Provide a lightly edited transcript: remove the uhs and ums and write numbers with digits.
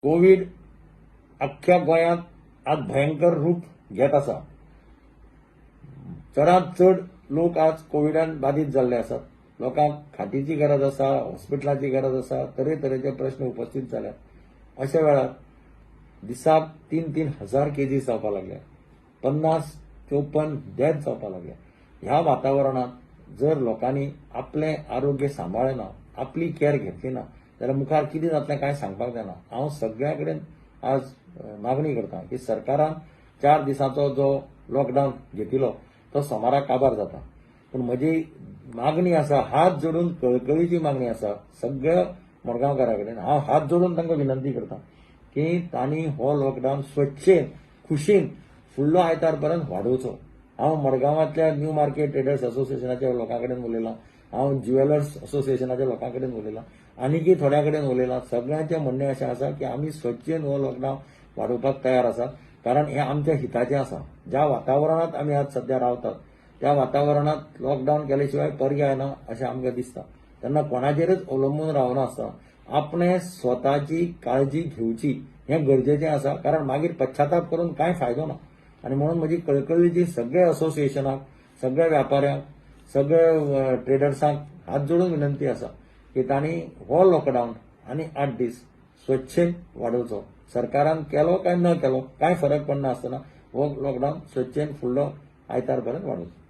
Covid अख्ख्या गोंयांत आज भयंकर रूप घेत आसा. चडांत चड लोक आज कोविडान बाधित जाल्ले आसात. लोकांक खाटीची गरज आसा, हॉस्पिटलाची गरज आसा, तरेतरेचे प्रश्न उपस्थित जाल्यात. अशा वेळार दिसाक 3-3 हजार केजीस जावपाक लागल्या. 50-54 डेथ जावपाक लागल्या. ह्या वातावरणात जर लोकांनी आपले आरोग्य सांबाळना, आपली केअर घेतली ना, जाल्यार मुखार कितें जातलें कांय सांगपाक जायना. हांव सगळ्या कडेन आज मागणी करता की सरकारान 4 दिसांचो जो लॉकडावन घेतिलो तो सोमाराक काबार जाता. पूण म्हजी मागणी आसा, हात जोडून कळकळीची मागणी आसा सगळ्या मडगांवकारां कडेन. हांव हात जोडून तांकां विनंती करता की तांणी हो लॉकडावन स्वच्छेन खुशीन फुडलो आयतार पर्यंत वाडोवचो. हांव मडगांवांतल्या न्यू मार्केट ट्रेडर्स असोसिएशनाच्या लोकां कडेन उलयलां, हांव ज्युवेलर्स असोसिएशनाच्या लोकां कडेन उलयलां, आनीकय थोड्या कडेन उलयलां. सगळ्यांचें म्हणणें अशें आसा की आमी स्वच्छेन हो लॉकडावन वाडोवपाक तयार आसात, कारण हें आमच्या हिताचें आसा. ज्या वातावरणांत आमी आज सध्या रावतात त्या वातावरणात लॉकडावन केल्या शिवाय पर्याय ना अशें आमकां दिसता. तेन्ना कोणाचेरच अवलंबून रावनासतना आपणे स्वताची काळजी घेवची हें गरजेचें आसा, कारण मागीर पश्चाताप करून कांय फायदो ना. आनी म्हणून म्हजी कळकळीची सगळ्या असोसिएशनाक, सगळ्या व्यापाऱ्यांक, सगळ्या ट्रेडर्सांक हात जोडून विनंती आसा की तांणी हो लॉकडावन आनी 8 दीस स्वच्छेन वाडोवचो. सरकारान केलो काय न केलो कांय फरक पडना आसतना हो लॉकडावन स्वच्छेन फुडलो आयतार पर्यंत वाडोवचो.